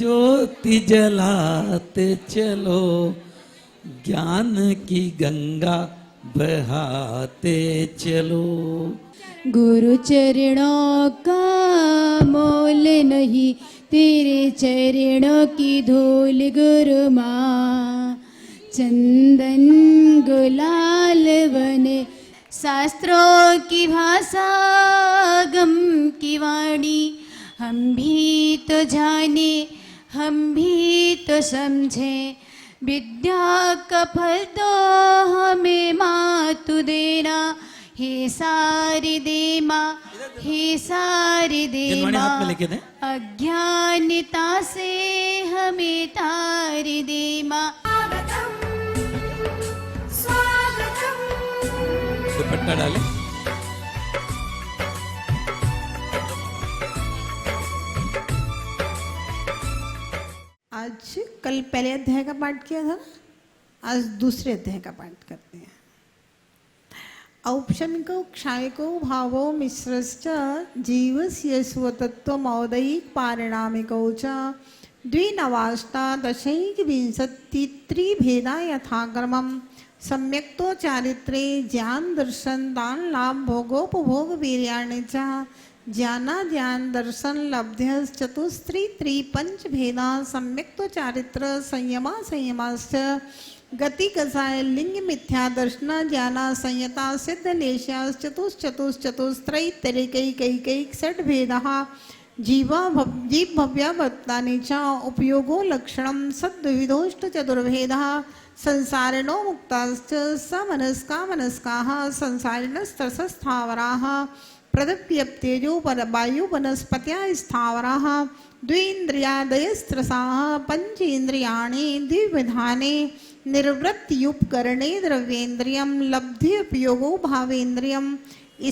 ज्योति जलाते चलो, ज्ञान की गंगा बहाते चलो। गुरु चरणों का मोल नहीं, तेरे चरणों की धूल गुरु माँ। चंदन गुलाल बने शास्त्रों की भाषा, गम की वाणी। हम भी तो जाने, हम भी तो समझे, विद्या का फल तो हमें माँ तू देना। हे सारी दे माँ, हे सारी दे माँ, अज्ञानता से हमें तारी दे माँ। दुपट्टा डाले। आज कल पहले अध्याय का पाठ किया था, आज दूसरे अध्याय का पाठ करते हैं। औपशमिको क्षायको भावो मिश्रश्च जीवस्य स्वतत्वमौदैक पारिणामिको च द्विनवाष्टा दशैकविंशतित्रिभेदा यथाक्रमम् सम्यक्तो चारित्रे ज्ञान दर्शन दान लाभ भोगोपभोग वीर्याणि च ज्ञान दर्शन लब्ध्य चतुस्त्री त्रिपंच भेदा सम्यक्तो चारित्र संयमा संयमाश्च गति कसाय लिंग मिथ्या दर्शन ज्ञाना संयता सिद्ध लेशास चतुश्चतुस्त्रय तरिकैकैकैक षट भेदः जीव भव्यावत्तानि च उपयोगो लक्षणं सद्विधोष्ट चतुर्भेदः संसारिणो मुक्ताश्च समनस्का मनस्काः संसारिणस्तरसस्थावराः प्रदप्यप्तेजो वायु वनस्पत्या स्थावराः द्वेन्द्रियादयस्त्रसाः पंचेन्द्रियाणि द्विविधाने निर्वृत्त्युपकरणे द्रव्येन्द्रियं लब्धि उपयोगो भावेन्द्रियं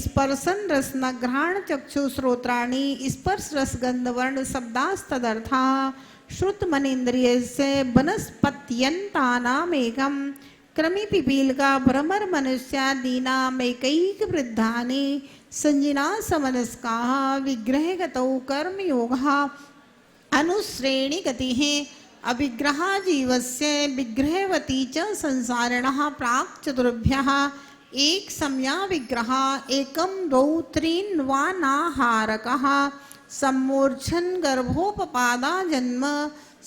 स्पर्शन रसना घ्राण चक्षु श्रोत्राणि स्पर्श रसगंध वर्ण शब्दास्तदर्था श्रुत मनेन्द्रियस्य वनस्पत्यन्तानामेकं क्रमी पिपीलिका भ्रमर मनुष्यादीनामेकैक वृद्धानि संजिना समनस्काः विग्रहगतौ कर्मयोगः अनुश्रेणी गतिः अविग्रहा जीवस्य विग्रहवती च संसारिणः प्राक् चतुर्भ्यः एक सम्या विग्रह एकं द्वौ त्रीन् वा नाहारकः सम्मूर्छन् गर्भोपपादा जन्म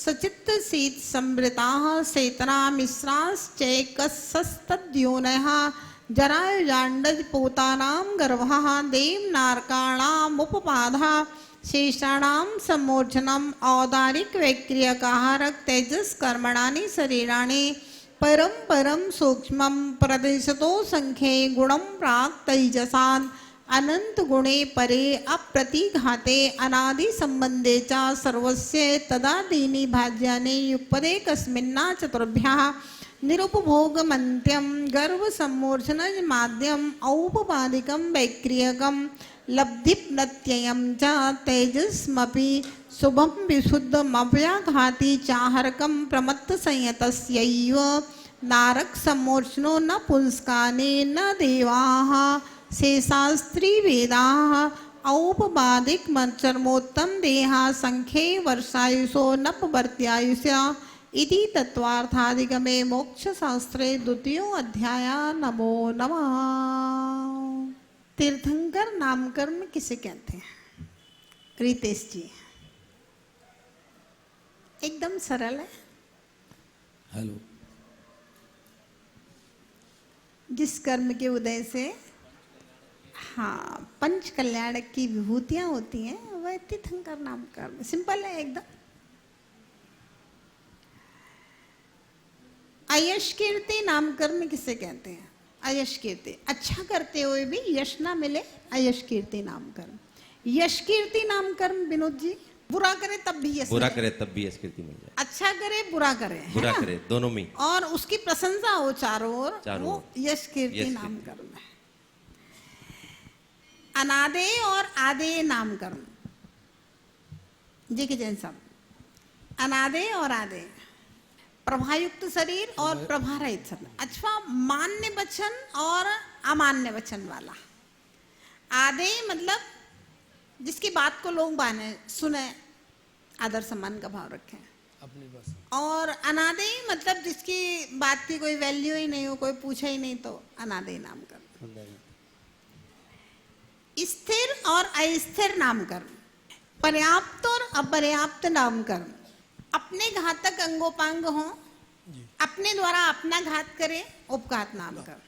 सचित्त शीत संवृताः सेतना मिश्राश्चैकसस्तद्योनयः जरायुजाण्डज पोतानां गर्भः देवनारकाणामुपपादः शेषाणां सम्मोर्छनम् औदारिक वैक्रियकारक तेजस कर्मणानि शरीराणि परम परम सूक्ष्मं प्रदिशतो संख्ये गुणं प्राक् तैजसान् अनंत गुणे परे अप्रतिघाते अनादि संबंधे च सर्वस्य तदादीनि भाज्यानि युक्पदे कस्मिन्ना चतुर्भ्यः निरुपभोगमन्त्यं गर्भ सम्मोर्छनज माध्यम औपपादिकं वैक्रियकं लब्धिप्नत्ययं च तेजस्मपि शुभं विशुद्धमव्याघाति चाहरकं प्रमत्त संयतस्यैव नारक सम्मोर्छनो न पुंस्कानि न देवाः शेषास्त्री वेदाः औपबादिक चर्मोत्तम देहा संख्ये वर्षायुषो नपवर्त्यायुष्या इति तत्वार्थादिगमे मोक्षशास्त्रे द्वितीयो अध्याय। नमो नमः। तीर्थंकर नामकर्म किसे कहते हैं? रितेश जी, एकदम सरल है। हेलो। जिस कर्म के उदय से हाँ पंच कल्याण की विभूतियां होती हैं वह तीर्थंकर नाम कर्म। सिंपल है एकदम। अयश कीर्ति नाम कर्म किसे कहते हैं? अयश कीर्ति, अच्छा करते हुए भी यश ना मिले, अयश कीर्ति नाम कर्म। यश कीर्ति नाम कर्म विनोद जी, बुरा करे तब भी यश, बुरा करे तब भी यश कीर्ति मिल जाए, अच्छा करे बुरा करे, बुरा करे दोनों में, और उसकी प्रशंसा हो चारों ओर, वो यश कीर्ति नाम कर्म है। अनादेय और आदेय नाम कर्म जी के जैन साहब, अनादेय और आदेय, प्रभायुक्त शरीर और प्रभा रहित शरीर, अथवा मान्य वचन और अमान्य वचन वाला। आदेय मतलब जिसकी बात को लोग माने सुने, आदर सम्मान का भाव रखें। अपनी बस और अनादेय मतलब जिसकी बात की कोई वैल्यू ही नहीं हो, कोई पूछे ही नहीं, तो अनादेय नामकरण। स्थिर और अस्थिर नामकरण, पर्याप्त और अपर्याप्त नामकरण, अपने घातक अंगोपांग हो, अपने द्वारा अपना घात करे, उपघात नामकरण।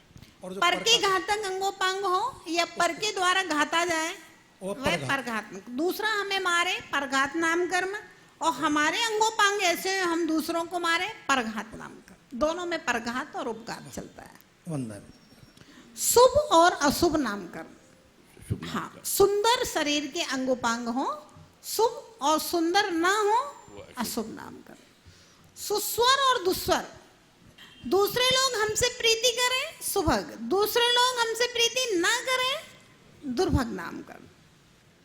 पर के घातक अंगोपांग हो या पर के द्वारा घाता जाए वह परघात। दूसरा हमें मारे परघात नामकरण, और हमारे अंगोपांग ऐसे हम दूसरों को मारे परघात नामकरण। दोनों में परघात और उपघात चलता है। शुभ और अशुभ नामकरण, हाँ, सुंदर शरीर के अंगोपांग हो शुभ और सुंदर ना हो अशुभ नामकरण। सुस्वर और दुस्वर, दूसरे लोग हमसे प्रीति करें सुभग, दूसरे लोग हमसे प्रीति ना करें दुर्भग नामकरण।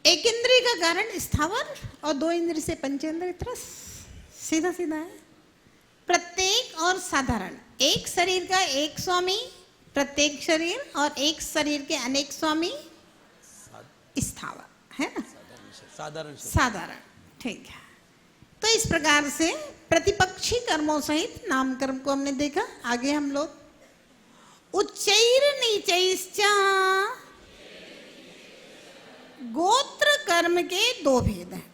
एक इंद्रिय का कारण स्थावर और दो इंद्रिय से पंचेंद्रिय त्रस, सीधा सीधा है। प्रत्येक और साधारण, एक शरीर का एक स्वामी प्रत्येक शरीर, और एक शरीर के अनेक स्वामी स्थावर, है ना, साधारण, ठीक है। तो इस प्रकार से प्रतिपक्षी कर्मों सहित नामकर्म को हमने देखा। आगे हम लोग उच्चैर नीचैश्च गोत्र कर्म के दो भेद हैं,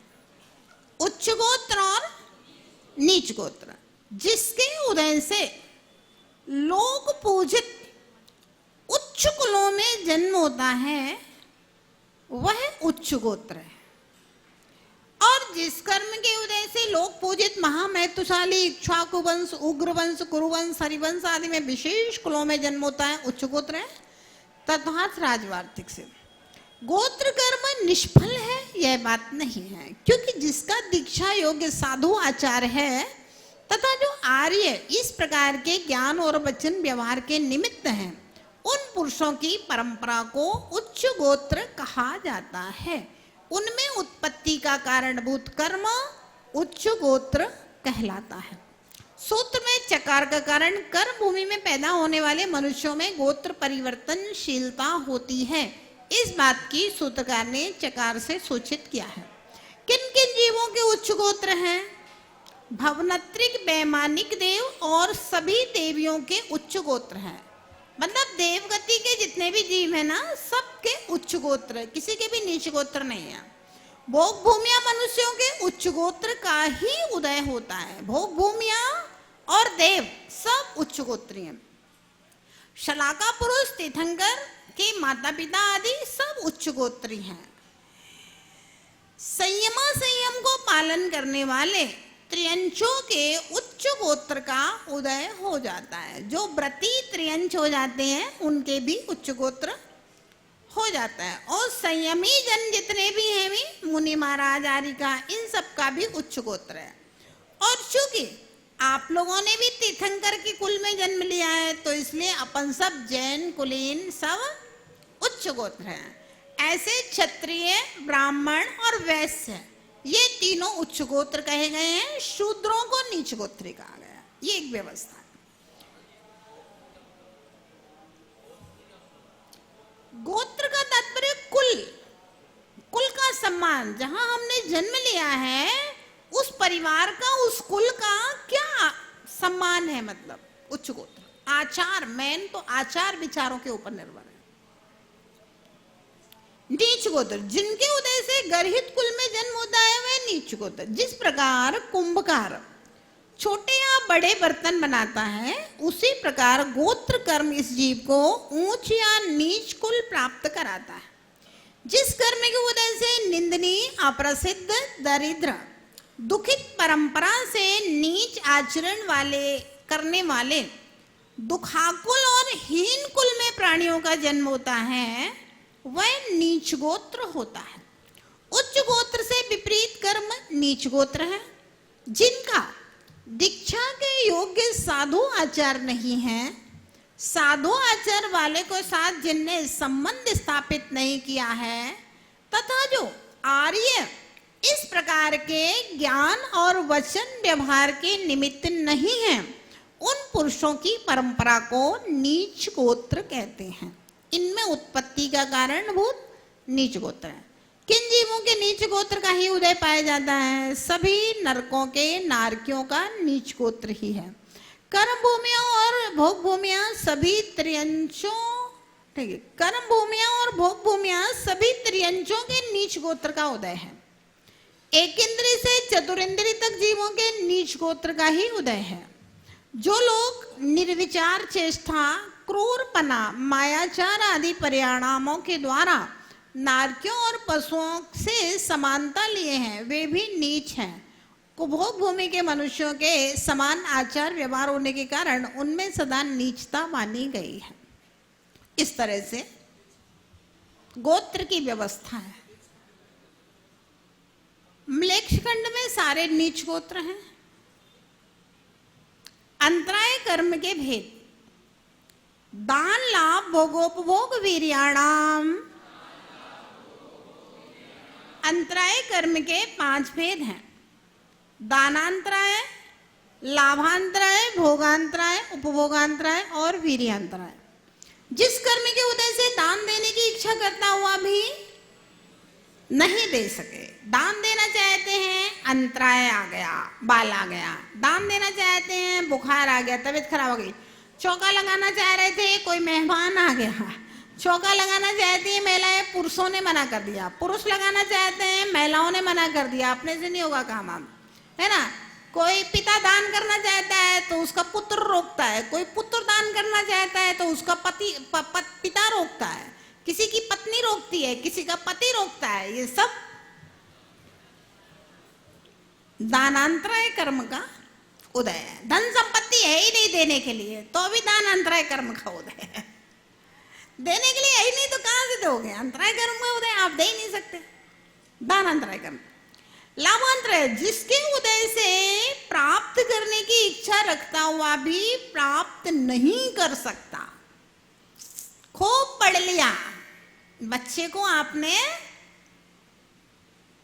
उच्च गोत्र और नीच गोत्र। जिसके उदय से लोक पूजित उच्च कुलों में जन्म होता है वह उच्च गोत्र है, और जिस कर्म के उदय से लोक पूजित महामहत्वशाली इक्ष्वाकु वंश, उग्र वंश, कुरुवंश, हरिवंश आदि में विशेष कुलों में जन्म होता है उच्च गोत्र है। तथात राजवार्तिक से गोत्र कर्म निष्फल है यह बात नहीं है, क्योंकि जिसका दीक्षा योग्य साधु आचार है तथा जो आर्य इस प्रकार के ज्ञान और वचन व्यवहार के निमित्त हैं, उन पुरुषों की परंपरा को उच्च गोत्र कहा जाता है। उनमें उत्पत्ति का कारणभूत कर्म उच्च गोत्र कहलाता है। सूत्र में चकार का कारण कर्म भूमि में पैदा होने वाले मनुष्यों में गोत्र परिवर्तनशीलता होती है, इस बात की सूत्रकार ने चकार से सूचित किया है। किन किन जीवों के उच्च गोत्र हैं? भवनत्रिक, वैमानिक देव और सभी देवियों के उच्च गोत्र हैं। मतलब देवगति के जितने भी जीव है ना, सबके उच्च गोत्र, किसी के भी नीच गोत्र नहीं है। भोग भूमिया मनुष्यों के उच्च गोत्र का ही उदय होता है। भोग भूमिया और देव सब उच्च गोत्री हैं। शलाका पुरुष, तीर्थंकर के माता पिता आदि सब उच्च गोत्री हैं। संयम को पालन करने वाले त्रियंचों के उच्च गोत्र का उदय हो जाता है। जो व्रती त्रियंच हो जाते हैं उनके भी उच्च गोत्र हो जाता है। और संयमी जन जितने भी हैं भी, मुनि महाराज आदि का, इन सब का भी उच्च गोत्र है। और चूंकि आप लोगों ने भी तीर्थंकर के कुल में जन्म लिया है, तो इसलिए अपन सब जैन कुलीन सब उच्च गोत्र हैं। ऐसे क्षत्रिय, ब्राह्मण और वैश्य ये तीनों उच्च गोत्र कहे गए हैं। शूद्रों को नीच गोत्री कहा गया। ये एक व्यवस्था है। गोत्र का तात्पर्य कुल का सम्मान। जहां हमने जन्म लिया है उस परिवार का, उस कुल का क्या सम्मान है, मतलब उच्च गोत्र। आचार, मेन तो आचार विचारों के ऊपर निर्भर है। नीच गोत्र, जिनके उदय से गर्हित कुल में जन्म होता है वह नीच गोत्र। जिस प्रकार कुंभकार छोटे या बड़े बर्तन बनाता है, उसी प्रकार गोत्र कर्म इस जीव को ऊंच या नीच कुल प्राप्त कराता है। जिस कर्म के उदय से निंदनीय, अप्रसिद्ध, दरिद्र, दुखित परंपरा से नीच आचरण करने वाले दुखाकुल और हीन कुल में प्राणियों का जन्म होता है वह नीच गोत्र होता है। उच्च गोत्र से विपरीत कर्म नीच गोत्र है। जिनका दीक्षा के योग्य साधु आचार नहीं है, साधु आचार वाले को साथ जिनने संबंध स्थापित नहीं किया है, तथा जो आर्य इस प्रकार के ज्ञान और वचन व्यवहार के निमित्त नहीं है, उन पुरुषों की परंपरा को नीच गोत्र कहते हैं। इनमें उत्पत्ति का कारणभूत नीच गोत्र है। किन जीवों के नीच गोत्र का ही उदय पाया जाता है? सभी नरकों के नारकियों का नीच गोत्र ही है। कर्म भूमियां और भोग भूमियां सभी त्रियंशों, ठीक है, कर्म भूमियां और भोग भूमियां सभी त्रियंशों के नीच गोत्र का उदय है। एक इंद्रिय से चतुरिंद्रिय तक जीवों के नीच गोत्र का ही उदय है। जो लोग निर्विचार चेष्टा, क्रूरपना, मायाचार आदि परिणामों के द्वारा नारकियों और पशुओं से समानता लिए हैं, वे भी नीच हैं। कुभोग भूमि के मनुष्यों के समान आचार व्यवहार होने के कारण उनमें सदा नीचता मानी गई है। इस तरह से गोत्र की व्यवस्था है। म्लेच्छ खंड में सारे नीच गोत्र हैं। अंतराय कर्म के भेद, दान लाभ भोगोपभोग वीर्याणाम, अंतराय कर्म के 5 भेद हैं। दानांतराय, लाभांतराय, भोगांतराय, उपभोगांतराय और वीर्यांतराय। जिस कर्म के उदय से दान देने की इच्छा करता हुआ भी नहीं दे सके, दान देना चाहते हैं, अंतराय आ गया, बाल आ गया, दान देना चाहते हैं, बुखार आ गया, तबीयत खराब हो गई, चौका लगाना चाह रहे थे, कोई मेहमान आ गया, चौका लगाना चाहती है महिलाएं, पुरुषों ने मना कर दिया, पुरुष लगाना चाहते हैं, महिलाओं ने मना कर दिया, अपने से नहीं होगा काम, आप है ना। कोई पिता दान करना चाहता है तो उसका पुत्र रोकता है, कोई पुत्र दान करना चाहता है तो उसका पिता रोकता है, किसी की पत्नी रोकती है, किसी का पति रोकता है। ये सब दानांतराय कर्म का उदय है। धन संपत्ति है ही नहीं देने के लिए तो भी दानांतराय कर्म का उदय है। देने के लिए है ही नहीं तो कहां से दोगे? अंतराय कर्म का उदय आप दे ही नहीं सकते। दानांतराय कर्म। लाभांतराय, जिसके उदय से प्राप्त करने की इच्छा रखता हुआ भी प्राप्त नहीं कर सकता। खूब पढ़ लिया, बच्चे को आपने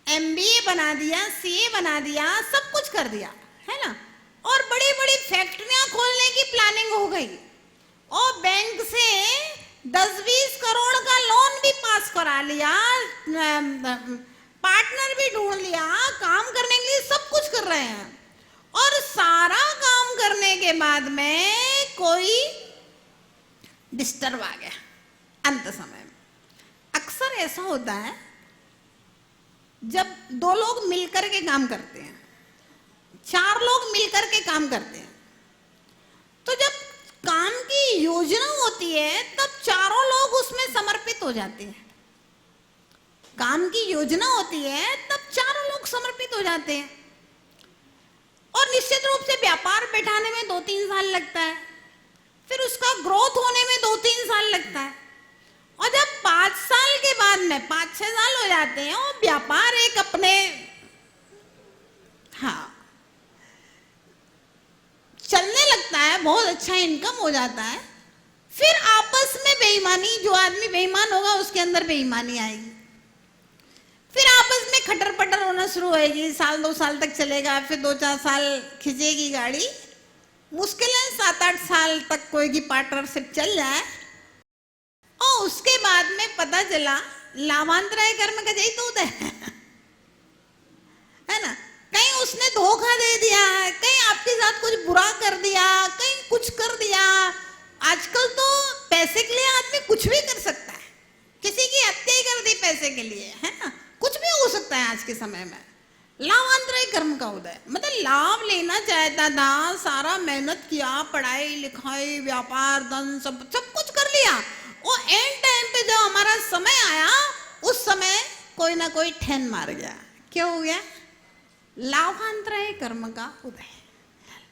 MBA बना दिया, CA बना दिया, सब कुछ कर दिया, है ना, और बड़ी बड़ी फैक्ट्रियां खोलने की प्लानिंग हो गई और बैंक से 10-20 करोड़ का लोन भी पास करा लिया, पार्टनर भी ढूंढ लिया, काम करने के लिए सब कुछ कर रहे हैं, और सारा काम करने के बाद में कोई डिस्टर्ब आ गया अंत समय में। अक्सर ऐसा होता है जब 2 लोग मिलकर के काम करते हैं, 4 लोग मिलकर के काम करते हैं, तो जब काम की योजना होती है तब चारों लोग उसमें समर्पित हो जाते हैं। काम की योजना होती है तब चारों लोग समर्पित हो जाते हैं, और निश्चित रूप से व्यापार बैठाने में 2-3 साल लगता है, फिर उसका ग्रोथ होने में 2-3 साल लगता है, और जब 5 साल के बाद में 5-6 साल हो जाते हैं और व्यापार एक अपने चलने लगता है, बहुत अच्छा इनकम हो जाता है, फिर आपस में बेईमानी, जो आदमी बेईमान होगा उसके अंदर बेईमानी आएगी, फिर आपस में खटर पटर होना शुरू होएगी, 1-2 साल तक चलेगा, फिर 2-4 साल खिंचेगी गाड़ी, मुश्किल है 7-8 साल तक कोई की पार्टनरशिप चल जाए, और उसके बाद में पता चला लाभांतराय कर्म का यही तो उदय है ना। कहीं उसने धोखा दे दिया, कहीं आपके साथ कुछ बुरा कर दिया, कहीं कुछ कर दिया। आजकल तो पैसे के लिए आदमी कुछ भी कर सकता है, किसी की हत्या ही कर दी पैसे के लिए, है ना, कुछ भी हो सकता है आज के समय में। लाभांतराय कर्म का उदय मतलब लाभ लेना चाहता था, सारा मेहनत किया, पढ़ाई लिखाई, व्यापार, धन, सब कुछ कर लिया, और एंड टाइम पे जब हमारा समय आया उस समय कोई ना कोई ठेन मार गया। क्या हो गया? लाभांतराय कर्म का उदय।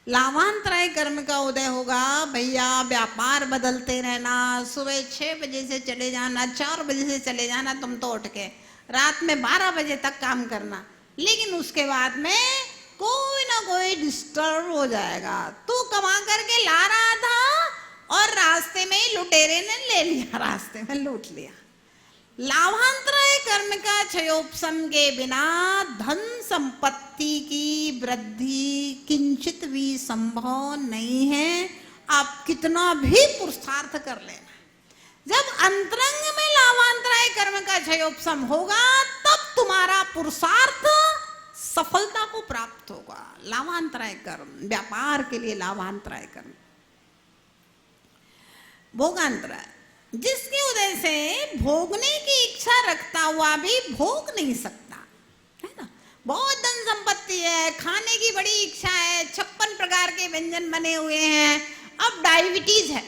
लाभांतराय कर्म का उदय होगा भैया, व्यापार बदलते रहना, सुबह 6 बजे से चले जाना, 4 बजे से चले जाना, तुम तो उठ के रात में 12 बजे तक काम करना, लेकिन उसके बाद में कोई ना कोई डिस्टर्ब हो जाएगा। तू कमा करके ला रहा था और रास्ते में ही लुटेरे ने ले लिया, रास्ते में लूट लिया। लाभांतराय कर्म का क्षयोपशम के बिना धन संपत्ति की वृद्धि किंचित भी संभव नहीं है, आप कितना भी पुरुषार्थ कर लेना। जब अंतरंग में लाभांतराय कर्म का क्षयोपशम होगा तब तुम्हारा पुरुषार्थ सफलता को प्राप्त होगा। लाभांतराय कर्म, व्यापार के लिए लाभांतराय कर्म। भोगांतराय, जिसके उदय से भोगने की इच्छा रखता हुआ भी भोग नहीं सकता, है ना। बहुत धन संपत्ति है, खाने की बड़ी इच्छा है, 56 प्रकार के व्यंजन बने हुए हैं, अब डायबिटीज है,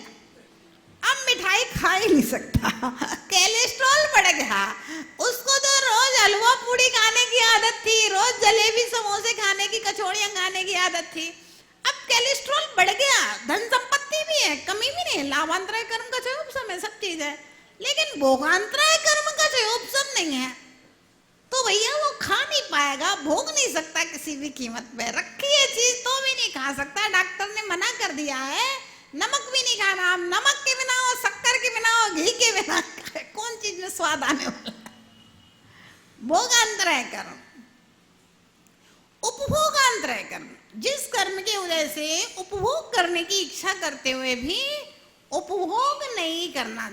अब मिठाई खा ही नहीं सकता, कोलेस्ट्रॉल बढ़ गया, उसको तो रोज हलवा पूड़ी खाने की आदत थी, रोज जलेबी समोसे खाने की, कचौड़ियां खाने की आदत थी, अब कोलेस्ट्रॉल बढ़ गया, धन संपत्ति भी है, कमी भी नहीं है। लाभांतराय कर्म का जो उपशम है, सब चीज है, लेकिन भोगांतराय कर्म का जो उपशम नहीं है, तो भैया वो खा नहीं पाएगा, भोग नहीं सकता किसी भी कीमत पे। रखी है चीज तो भी नहीं खा सकता, डॉक्टर ने मना कर दिया है, नमक भी नहीं खाना, नमक के बिना हो, शक्कर के बिना हो, घी के बिना, कौन चीज में स्वाद आने वाला। भोगांतराय कर्म। उपभोगांतराय कर्म, जिस कर्म के उदय से उपभोग करने की इच्छा करते हुए भी उपभोग नहीं करना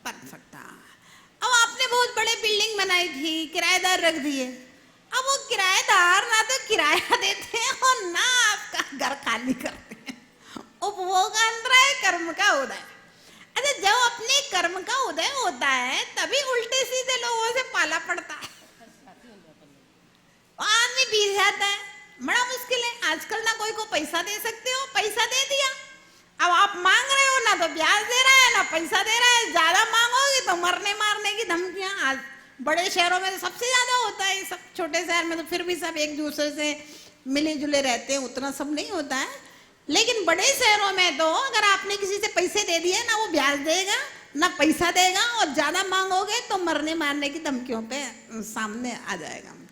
पड़ सकता। अब आपने बहुत बड़े बिल्डिंग बनाई थी, किराएदार रख दिए, अब वो किराएदार ना तो किराया देते हैं और ना आपका घर खाली करते हैं। उपभोगांतराय कर्म का उदय। अच्छा, जब अपने कर्म का उदय होता है तभी उल्टे सीधे लोगों से पाला पड़ता है, आदमी बीत जाता है, बड़ा मुश्किल है। आजकल ना कोई को पैसा दे सकते हो, पैसा दे दिया, अब आप मांग रहे हो, ना तो ब्याज दे रहा है ना पैसा दे रहा है, ज्यादा मांगोगे तो मरने मारने की धमकियां। आज बड़े शहरों में तो सबसे ज्यादा होता है, सब छोटे शहर में तो फिर भी सब एक दूसरे से मिले जुले रहते हैं, उतना सब नहीं होता है, लेकिन बड़े शहरों में तो अगर आपने किसी से पैसे दे दिए, ना वो ब्याज देगा ना पैसा देगा, और ज्यादा मांगोगे तो मरने मारने की धमकियों पे सामने आ जाएगा। मतलब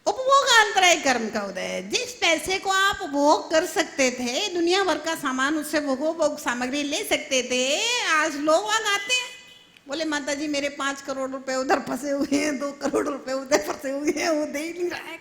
उपभोगांतराय कर्म का उदय। जिस पैसे को आप उपभोग कर सकते थे, दुनिया भर का सामान उससे भोग सामग्री ले सकते थे, आज लोग वहां आते हैं, बोले माता जी मेरे 5 करोड़ रुपए उधर फंसे हुए हैं, 2 करोड़ रुपए उधर फंसे हुए हैं, वो दे ही नहीं रहा है।